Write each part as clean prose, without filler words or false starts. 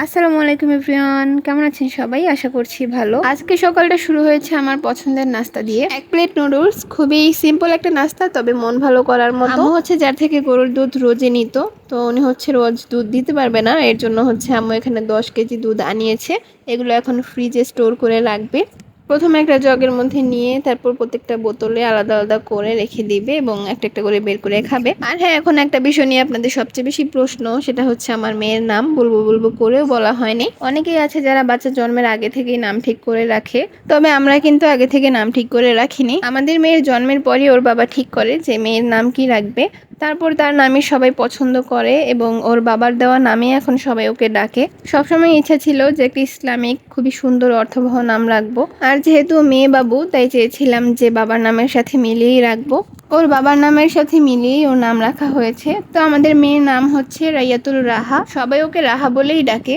আসসালামু আলাইকুম এভরিওয়ান, কেমন আছেন সবাই? আশা করছি ভালো। আজকে সকালটা শুরু হয়েছে আমার পছন্দের নাস্তা দিয়ে, এক প্লেট নুডলস। খুবই সিম্পল একটা নাস্তা, তবে মন ভালো করার মতো। আম্মু হচ্ছে যার থেকে গরুর দুধ রোজে নিত, তো উনি হচ্ছে রোজ দুধ দিতে পারবে না, এর জন্য হচ্ছে আম্মু এখানে 10 কেজি দুধ আনিয়েছে। এগুলো এখন ফ্রিজে স্টোর করে রাখবে। প্রথমে একটা জগের মধ্যে নিয়ে তারপর প্রত্যেকটা বোতলে আলাদা আলাদা করে রেখে দিবে এবং একটা একটা করে বের করে খাবে। আর হ্যাঁ, এখন একটা বিষয় নিয়ে আপনাদের সবচেয়ে বেশি প্রশ্ন, সেটা হচ্ছে আমার মেয়ের নাম। বলবো বলবো করেও বলা হয়নি। অনেকেই আছে যারা বাচ্চা জন্মের আগে থেকেই নাম ঠিক করে রাখে, তবে আমরা কিন্তু আগে থেকে নাম ঠিক করে রাখিনি। আমাদের মেয়ের জন্মের পরই ওর বাবা ঠিক করে যে মেয়ের নাম কি রাখবে। তারপর তার নামই সবাই পছন্দ করে এবং ওর বাবার দেওয়া নামে এখন সবাই ওকে ডাকে। সবসময় ইচ্ছা ছিল যে একটা ইসলামিক খুবই সুন্দর অর্থবহ নাম রাখবো, আর যেহেতু মেয়ে বাবু তাই চেয়েছিলাম যে বাবার নামের সাথে মিলিয়েই রাখবো। ওর বাবার নামের সাথে মিলিয়েই ওর নাম রাখা হয়েছে। তো আমাদের মেয়ের নাম হচ্ছে রাইয়াতুল রাহা, সবাই ওকে রাহা বলেই ডাকে।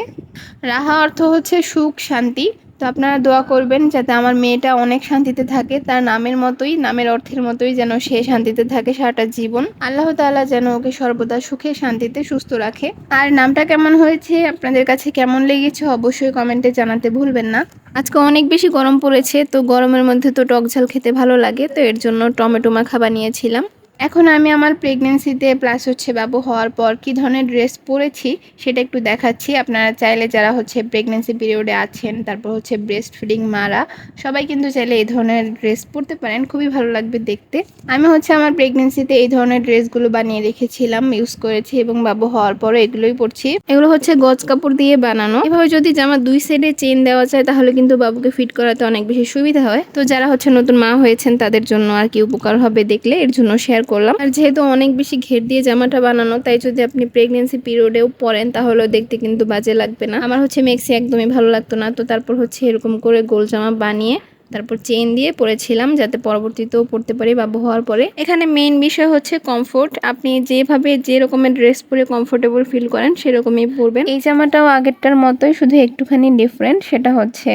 রাহা অর্থ হচ্ছে সুখ, শান্তি। তো আপনারা দোয়া করবেন যাতে আমার মেয়েটা অনেক শান্তিতে থাকে, তার নামের মতোই, নামের অর্থের মতোই যেন সে শান্তিতে থাকে সারাটা জীবন। আল্লাহ তাআলা যেন ওকে সর্বদা সুখে শান্তিতে সুস্থ রাখে। আর নামটা কেমন হয়েছে, আপনাদের কাছে কেমন লেগেছে, অবশ্যই কমেন্টে জানাতে ভুলবেন না। আজকে অনেক বেশি গরম পড়েছে, তো গরমের মধ্যে তো টক ঝাল খেতে ভালো লাগে, তো এর জন্য টমেটো মাখা বানিয়েছিলাম। এখন আমি আমার প্রেগনেন্সিতে প্লাস হচ্ছে বাবু হওয়ার পর কি ধরনের ড্রেস পরেছি সেটা একটু দেখাচ্ছি। আপনারা চাইলে যারা হচ্ছে প্রেগনেন্সি পিরিয়ডে আছেন, তারপর হচ্ছে ব্রেস্ট ফিডিং মারা, সবাই কিন্তু চাইলে এই ধরনের ড্রেস পরতে পারেন, খুবই ভালো লাগবে দেখতে। আমি হচ্ছে আমার প্রেগনেন্সিতে এই ধরনের ড্রেসগুলো বানিয়ে রেখেছিলাম, ইউজ করেছি, এবং বাবু হওয়ার পরে এগুলোই পরছি। এগুলো হচ্ছে গজ কাপড় দিয়ে বানানো। এভাবে যদি জামা দুই সাইডে চেন দেওয়া যায় তাহলে কিন্তু বাবুকে ফিট করাতে অনেক বেশি সুবিধা হয়। তো যারা হচ্ছে নতুন মা হয়েছেন তাদের জন্য আর কি উপকার হবে দেখলে, এর জন্য শেয়ার করলাম। আর যেহেতু অনেক বেশি ঘের দিয়ে জামাটা বানানো, তাই যদি আপনি প্রেগনেন্সি পিরিয়ডেও পরেন তাহলেও দেখতে কিন্তু বাজে লাগবে না। আমার হচ্ছে মেক্সি একদমই ভালো লাগতো না, তো তারপর হচ্ছে এরকম করে গোল জামা বানিয়ে তারপর চেইন দিয়ে পরেছিলাম, যাতে পরবর্তীতেও পরতে পারি বাবু হওয়ার পরে। এখানে মেইন বিষয় হচ্ছে কমফোর্ট। আপনি যেভাবে যে রকমের ড্রেস পরে কমফোর্টেবল ফিল করেন সেরকমই পরবেন। এই জামাটাও আগেরটার মতোই, শুধু একটুখানি ডিফারেন্ট, সেটা হচ্ছে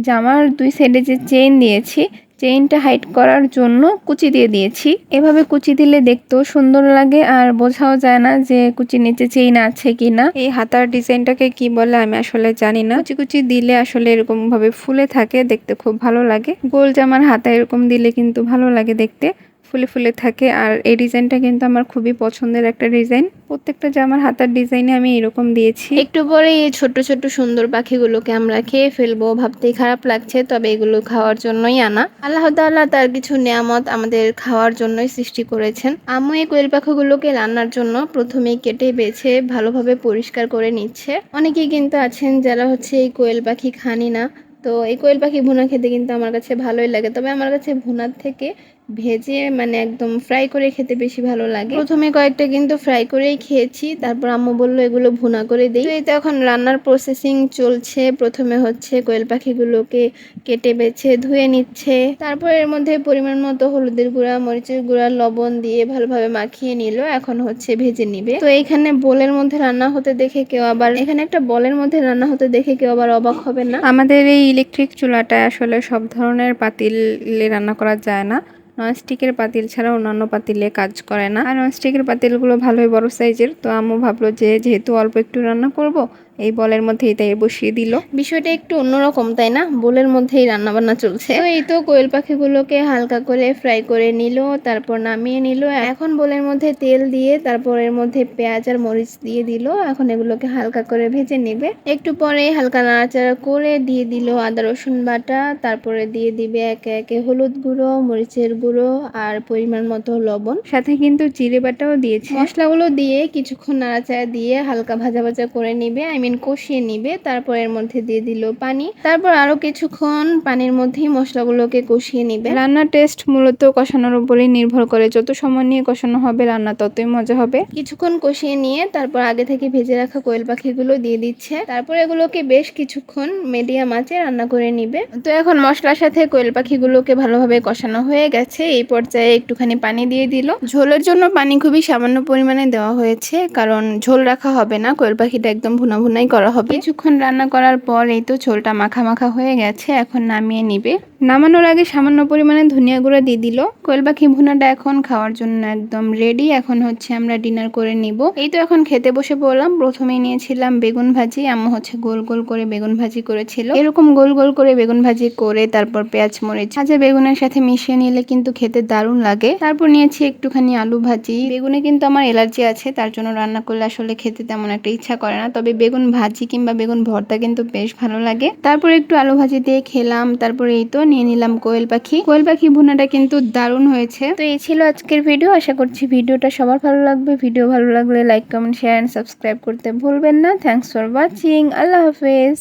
জামার দুই সাইডে যে চেইন দিয়েছি, চেইনটা হাইড করার জন্য কুচি দিয়ে দিয়েছি। এভাবে কুচি দিলে দেখতেও সুন্দর লাগে আর বোঝাও যায় না যে কুচির নিচে চেইন আছে কিনা। এই হাতার ডিজাইনটাকে কি বলে আমি আসলে জানি না। কুচি কুচি দিলে আসলে এরকম ভাবে ফুলে থাকে, দেখতে খুব ভালো লাগে। গোল জামার হাতা এরকম দিলে কিন্তু ভালো লাগে দেখতে, ফুলে ফুলে থাকে। আর এই ডিজাইনটা কিন্তু আমার খুবই পছন্দের একটা ডিজাইন। প্রত্যেকটা জামার হাতার ডিজাইনে আমি এরকম দিয়েছি। একটু পরে এই ছোট ছোট সুন্দর পাখিগুলোকে আমরা খেয়ে ফেলবো, ভাবতেই খারাপ লাগছে, তবে এগুলো খাওয়ার জন্যই আনা। আল্লাহ তাআলা তার কিছু নিয়ামত আমাদের খাওয়ার জন্যই সৃষ্টি করেছেন। আম্মু এই কোয়েল পাখিগুলোকে রান্নার জন্য প্রথমেই কেটে বেছে ভালোভাবে পরিষ্কার করে নিচ্ছে। অনেকেই কিন্তু আছেন যারা হচ্ছে এই কোয়েল পাখি খানি না, তো এই কোয়েল পাখি ভুনা খেতে কিন্তু আমার কাছে ভালোই লাগে, তবে আমার কাছে ভুনার থেকে ভেজে মানে একদম ফ্রাই করে খেতে বেশি ভালো লাগে। প্রথমে কয়েকটা কিন্তু ফ্রাই করেই খেয়েছি, তারপর আম্মু বললো এগুলো ভুনা করে দিই। তো এই তো এখন রান্নার প্রসেসিং চলছে। প্রথমে হচ্ছে কোয়েল পাখিগুলোকে কেটে বেছে ধুয়ে নিচ্ছে, তারপর এর মধ্যে পরিমাণ মতো হলুদের গুঁড়া, মরিচের গুঁড়া, লবণ দিয়ে ভালোভাবে মাখিয়ে নিল। এখন হচ্ছে ভেজে নিবে। তো এইখানে বোলের মধ্যে রান্না হতে দেখে কেউ আবার, এখানে একটা বলের মধ্যে রান্না হতে দেখে কেউ আবার অবাক হবে না। আমাদের এই ইলেকট্রিক চুলাটায় আসলে সব ধরনের পাতিলে রান্না করা যায় না। ননস্টিকের পাতিল ছাড়া অন্যান্য পাতিলে কাজ করে না। আর ননস্টিকের পাতিলগুলো ভালোই বড় সাইজের, তো আম্মু ভাবলো যে যেহেতু অল্প একটু রান্না করব, এই বলের মধ্যেই তাই বসিয়ে দিল। বিষয়টা একটু অন্যরকম তাই না, বলের মধ্যেই রান্না বান্না চলছে। তো এই তো কোয়েল পাখিগুলোকে হালকা করে ফ্রাই করে নিল, তারপর নামিয়ে নিল। এখন বলের মধ্যে তেল দিয়ে তারপর এর মধ্যে পেঁয়াজ আর মরিচ দিয়ে দিল। এখন এগুলোকে হালকা করে ভেজে নেবে। একটু পরে হালকা নাড়াচাড়া করে দিয়ে দিল আদা রসুন বাটা, তারপরে দিয়ে দিবে একে একে হলুদ গুঁড়ো, মরিচের গুঁড়ো আর পরিমাণ মতো লবণ, সাথে কিন্তু জিরে বাটাও দিয়েছে। মশলাগুলো দিয়ে কিছুক্ষণ নাড়াচাড়া দিয়ে হালকা ভাজা ভাজা করে নিবে, কষিয়ে নিবে। তারপর এর মধ্যে দিয়ে দিল পানি, তারপর আরো কিছুক্ষণ পানির মধ্যেই মশলাগুলোকে কষিয়ে নিবে। রান্নার টেস্ট মূলত কষানোর উপরেই নির্ভর করে, যত সময় নিয়ে কষানো হবে রান্না ততই মজা হবে। কিছুক্ষণ কষিয়ে নিয়ে তারপর আগে থেকে ভেজে রাখা কোয়েল পাখিগুলো দিয়ে দিচ্ছে, তারপর এগুলোকে বেশ কিছুক্ষণ মিডিয়াম আঁচে রান্না করে নিবে। তো এখন মশলার সাথে কোয়েল পাখিগুলোকে ভালোভাবে কষানো হয়ে গেছে। এই পর্যায়ে একটুখানি পানি দিয়ে দিল। ঝোলের জন্য পানি খুবই সামান্য পরিমাণে দেওয়া হয়েছে, কারণ ঝোল রাখা হবে না, কোয়েল পাখিটা একদম ভুনা ভুনা ভুনাই করা হবে। কিছুক্ষণ রান্না করার পর এই তো ঝোলটা মাখা মাখা হয়ে গেছে, এখন নামিয়ে নিবে। নামানোর আগে সামান্য পরিমাণে ধনিয়া গুঁড়া দিয়ে দিল। কোয়েল পাখি ভুনাটা এখন খাওয়ার জন্য একদম রেডি। এখন হচ্ছে আমরা ডিনার করে নিব। এই তো এখন খেতে বসে পড়লাম। প্রথমেই নিয়েছিলাম বেগুন ভাজি, আম্মু হচ্ছে গোল গোল করে বেগুন ভাজি করেছিল। এরকম গোল গোল করে বেগুন ভাজি করে তারপর পেঁয়াজ মরিচ ভাজা বেগুনের সাথে মিশিয়ে নিলে কিন্তু খেতে দারুণ লাগে। তারপর নিয়েছি একটুখানি আলু ভাজি। বেগুনে কিন্তু আমার অ্যালার্জি আছে, তার জন্য রান্না করলে আসলে খেতে তেমন একটা ইচ্ছা করে না, তবে বেগুন ভাজি কিংবা বেগুন ভর্তা কিন্তু বেশ ভালো লাগে। তারপর একটু আলু ভাজি দিয়ে খেলাম। তারপরে এই তো নিয়ে নিলাম কোয়েল পাখি। কোয়েল পাখি ভুনাটা কিন্তু দারুণ হয়েছে। তো এই ছিল আজকের ভিডিও। আশা করছি ভিডিওটা সবার ভালো লাগবে। ভিডিও ভালো লাগলে like comment share and subscribe করতে ভুলবেন না। Thanks for watching. আল্লাহ হাফেজ।